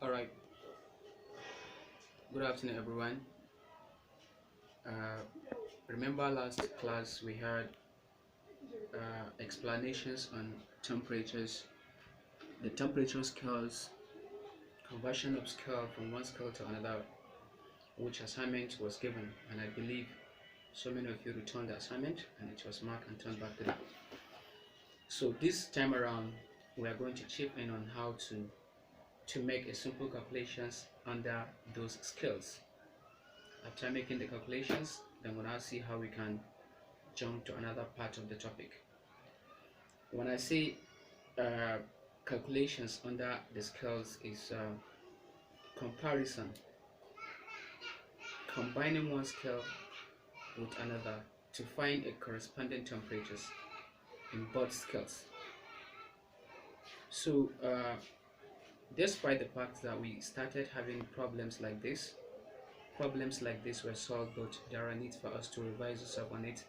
Alright, good afternoon everyone. Uh, Remember last class we had explanations on temperatures, the temperature scales, conversion of scale from one scale to another, which assignment was given, and I believe so many of you returned the assignment and it was marked and turned back to them. So this time around we are going to chip in on how to make a simple calculations under those scales. After making the calculations, then we'll now see how we can jump to another part of the topic. When I say calculations under the scales is comparison, combining one scale with another to find a corresponding temperatures in both scales. So despite the fact that we started having problems like this were solved, but there are needs for us to revise yourself on it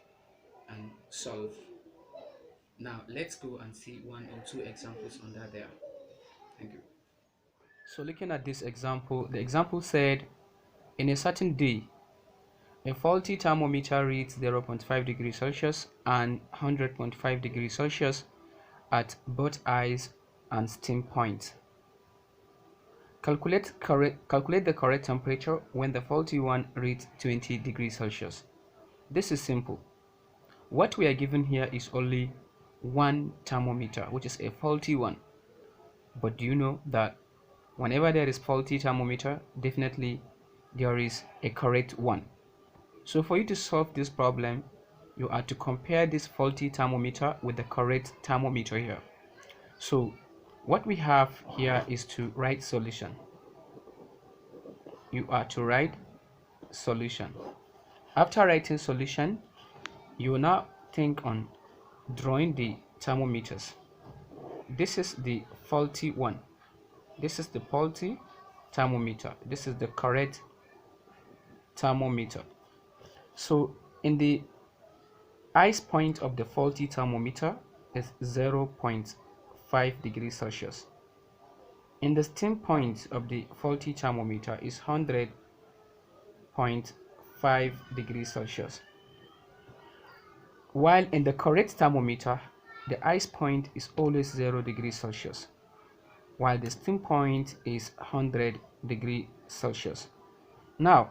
and solve. Now let's go and see one or two examples under there. Thank you. So looking at this example, the example said in a certain day a faulty thermometer reads 0.5 degrees Celsius and 100.5 degrees Celsius at both ice and steam points. Calculate the correct temperature when the faulty one reads 20 degrees Celsius. This is simple. What we are given here is only one thermometer, which is a faulty one. But do you know that whenever there is faulty thermometer, definitely there is a correct one. So for you to solve this problem, you are to compare this faulty thermometer with the correct thermometer here. So what we have here is to write solution. You are to write solution. After writing solution, you will now think on drawing the thermometers. This is the faulty one. This is the faulty thermometer. This is the correct thermometer. So in the ice point of the faulty thermometer is 0.5 degrees Celsius. In the steam point of the faulty thermometer is 100.5 degrees Celsius. While in the correct thermometer, the ice point is always 0 degrees Celsius, while the steam point is 100 degrees Celsius. Now,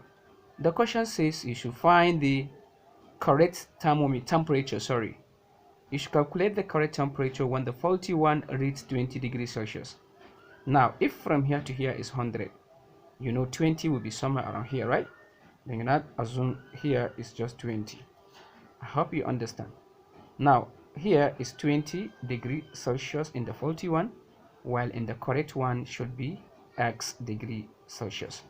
the question says you should find the correct temperature. You should calculate the correct temperature when the faulty one reads 20 degrees Celsius. Now, if from here to here is 100, you know 20 will be somewhere around here, right? Then you not assume here is just 20. I hope you understand. Now, here is 20 degrees Celsius in the faulty one, while in the correct one should be x degree Celsius.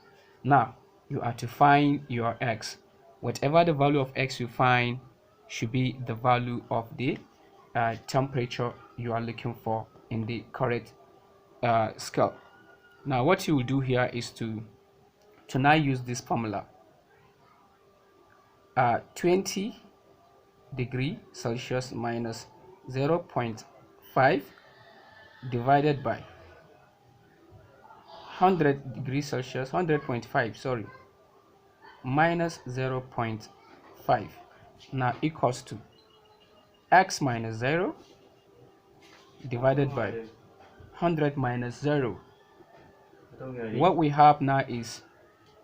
Now, you are to find your x. Whatever the value of x you find should be the value of the temperature you are looking for in the correct scale. Now, what you will do here is to now use this formula. 20 degree Celsius minus 0.5 divided by 100 degrees Celsius, 100.5, sorry, minus 0.5 now equals to x minus 0 divided by 100 minus 0. What we have now is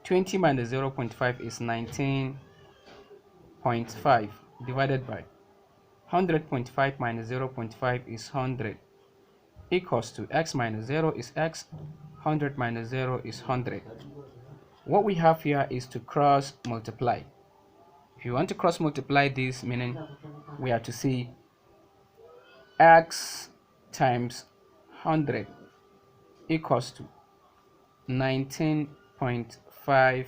20 minus 0.5 is 19.5 divided by 100.5 minus 0.5 is 100 equals to x minus 0 is x, 100 minus 0 is 100. What we have here is to cross multiply. If you want to cross multiply this, meaning we have to see x times 100 equals to 19.5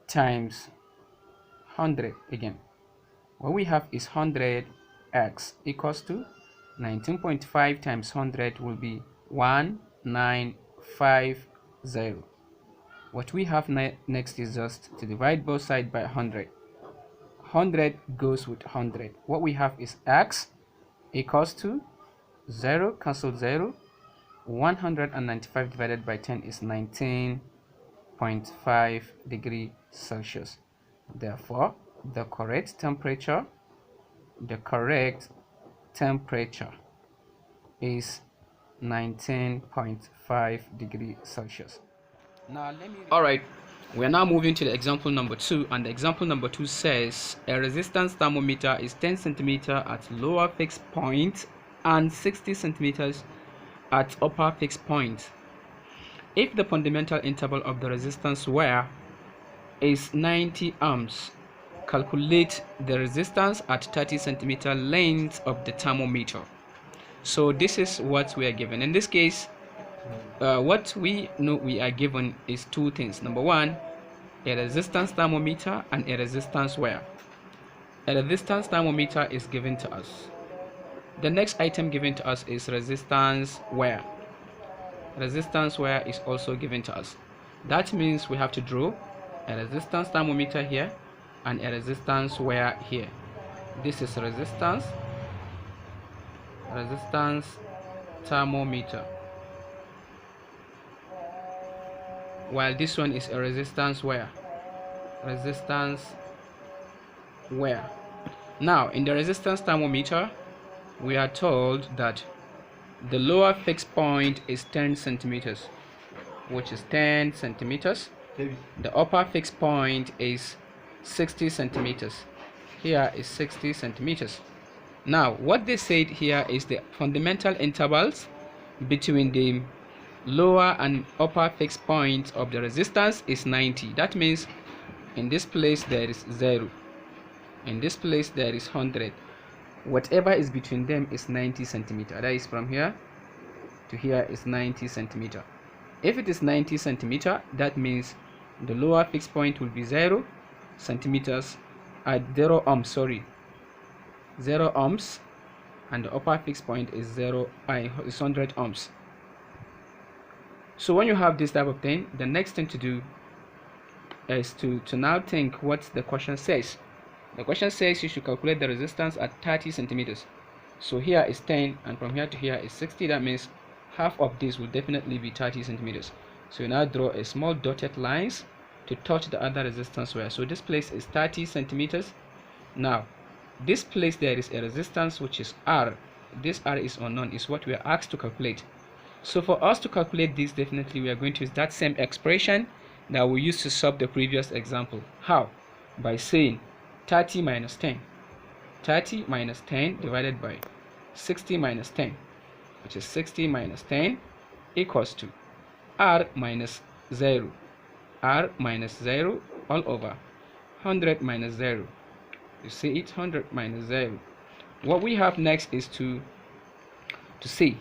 times 100 again. What we have is 100x equals to 19.5 times 100 will be 1950. What we have next is just to divide both sides by 100. 100 goes with 100. What we have is x equals to 0, cancel 0, 195 divided by 10 is 19.5 degrees Celsius. Therefore, the correct temperature is 19.5 degrees Celsius. Now let me. Alright, we are now moving to the example number 2, and the example number 2 says a resistance thermometer is 10 centimeters at lower fixed point and 60 centimeters at upper fixed point. If the fundamental interval of the resistance wear is 90 ohms, calculate the resistance at 30 centimeter length of the thermometer. So this is what we are given. In this case, what we know we are given is two things. Number one, a resistance thermometer and a resistance wear. A resistance thermometer is given to us. The next item given to us is resistance wear. Resistance wear is also given to us. That means we have to draw a resistance thermometer here and a resistance wear here. This is resistance thermometer, while this one is a resistance wear. Now in the resistance thermometer, we are told that the lower fixed point is 10 centimeters, which is 10 centimeters. The upper fixed point is 60 centimeters. Here is 60 centimeters. Now what they said here is the fundamental intervals between the lower and upper fixed point of the resistance is 90. That means in this place there is 0, in this place there is 100. Whatever is between them is 90 centimeter. That is from here to here is 90 centimeter. If it is 90 centimeter, that means the lower fixed point will be 0 centimeters at 0 ohms, 0 ohms, and the upper fixed point is 100 ohms. So when you have this type of thing, the next thing to do is to now think what the question says. The question says you should calculate the resistance at 30 centimeters. So here is 10, and from here to here is 60. That means half of this will definitely be 30 centimeters. So you now draw a small dotted lines to touch the other resistance wear. So this place is 30 centimeters. Now this place there is a resistance which is R. This R is unknown, is what we are asked to calculate. So for us to calculate this, definitely we are going to use that same expression that we used to solve the previous example. How? By saying 30 minus 10. 30 minus 10 divided by 60 minus 10, which is 60 minus 10 equals to R minus 0. R minus 0 all over 100 minus 0. You see it, 100 minus 0. What we have next is to see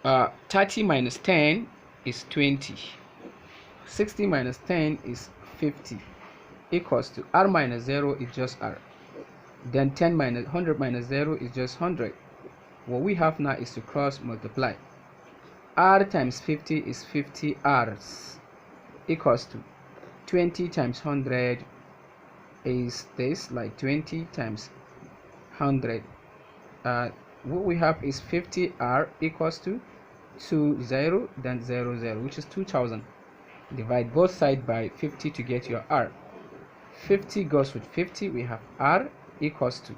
30 minus 10 is 20. 60 minus 10 is 50 equals to R minus 0 is just R. Then 10 minus 100 minus 0 is just 100. What we have now is to cross multiply. R times 50 is 50 R's equals to 20 times 100 is this, like 20 times 100. What we have is 50 R equals to 20, then 00, which is 2000. Divide both sides by 50 to get your R. 50 goes with 50. We have R equals to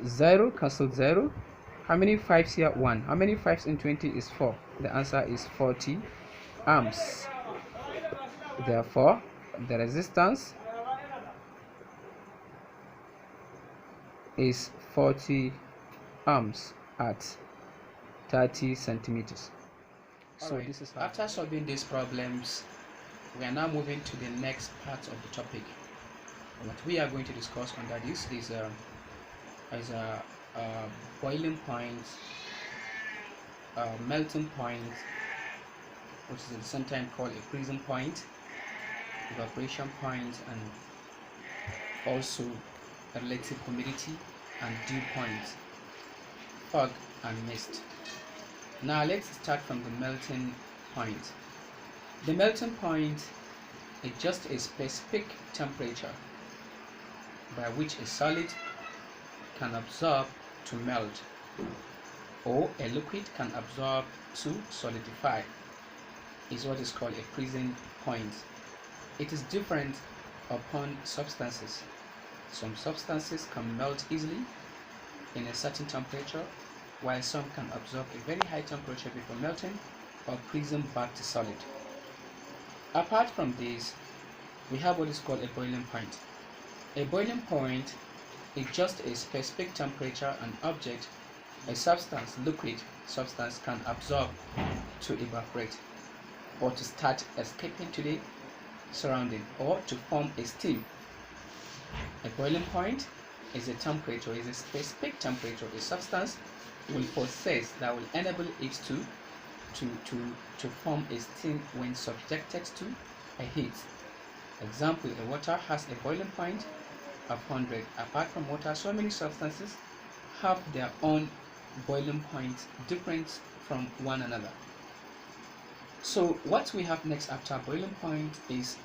0 cancel 0. How many 5s here? 1. How many 5s in 20 is 4? The answer is 40 ohms. Therefore the resistance is 40 ohms at 30 centimeters. So this is after solving these problems, we are now moving to the next part of the topic. What we are going to discuss under this is a boiling point, melting point, which is at the same time called a freezing point, evaporation point, and also relative humidity and dew point, fog and mist. Now let's start from the melting point. The melting point is just a specific temperature by which a solid can absorb to melt. or a liquid can absorb to solidify is what is called a freezing point. It is different upon substances. Some substances can melt easily in a certain temperature, while some can absorb a very high temperature before melting or freezing back to solid. Apart from this, we have what is called a boiling point. A boiling point is just a specific temperature an object, a substance, liquid substance, can absorb to evaporate or to start escaping to the surrounding or to form a steam. A boiling point is a temperature, is a specific temperature a substance will possess that will enable it to form a steam when subjected to a heat. Example, the water has a boiling point of 100. Apart from water, so many substances have their own boiling point different from one another. So what we have next after boiling point is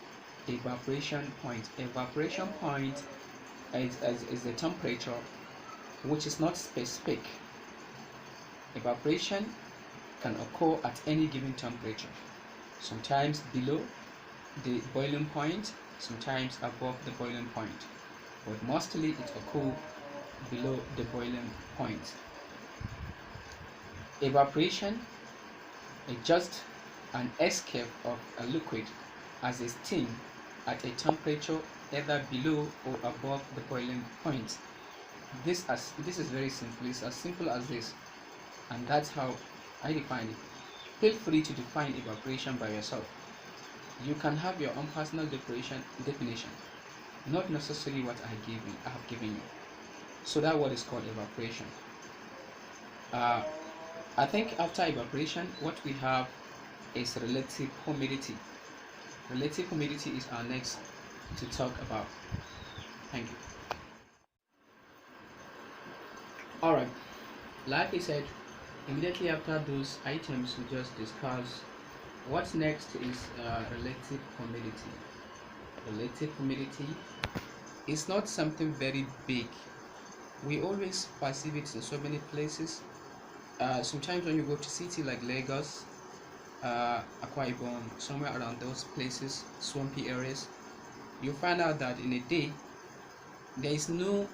evaporation point. Evaporation point is a temperature which is not specific. Evaporation can occur at any given temperature, sometimes below the boiling point, sometimes above the boiling point, but mostly it occurs below the boiling point. Evaporation is just an escape of a liquid as a steam at a temperature either below or above the boiling point. This is very simple. It's as simple as this, and that's how I define it. Feel free to define evaporation by yourself. You can have your own personal definition, not necessarily what I have given you. So that word is called evaporation. I think after evaporation, what we have is relative humidity. Relative humidity is our next to talk about. Thank you. Alright, like I said, immediately after those items we just discussed, what's next is relative humidity. Relative humidity is not something very big. We always perceive it in so many places. Sometimes when you go to city like Lagos, Akwa Ibom, somewhere around those places, swampy areas, you find out that in a day there is no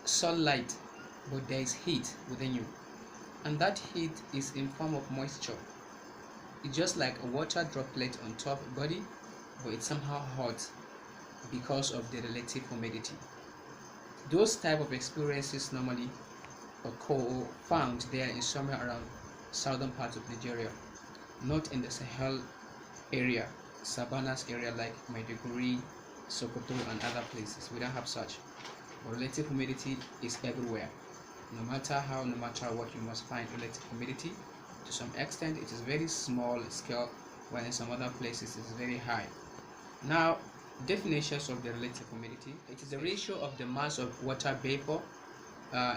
sunlight, but there is heat within you, and that heat is in form of moisture. It's just like a water droplet on top of body, but it's somehow hot because of the relative humidity. Those type of experiences normally occur found there in somewhere around southern parts of Nigeria, not in the Sahel area, savannas area like Maiduguri, Sokoto and other places. We don't have such. Relative humidity is everywhere. No matter what, you must find relative humidity. To some extent it is very small scale, while in some other places it is very high. Now, definitions of the relative humidity: it is the ratio of the mass of water vapor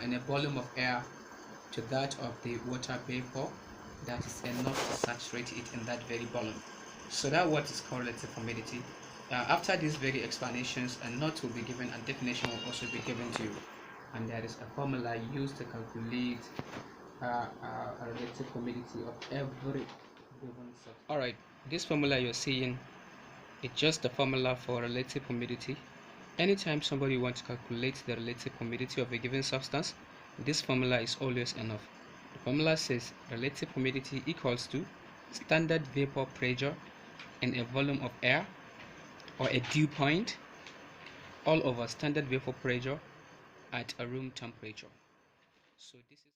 in a volume of air to that of the water vapor that is enough to saturate it in that very volume. So that what is called relative humidity. After these very explanations, a note will be given and definition will also be given to you, and there is a formula used to calculate a relative humidity of every given substance. Alright, this formula you're seeing, it's just the formula for relative humidity. Anytime somebody wants to calculate the relative humidity of a given substance, this formula is always enough. The formula says relative humidity equals to standard vapor pressure in a volume of air, or a dew point, all over standard vapor pressure at a room temperature. So this is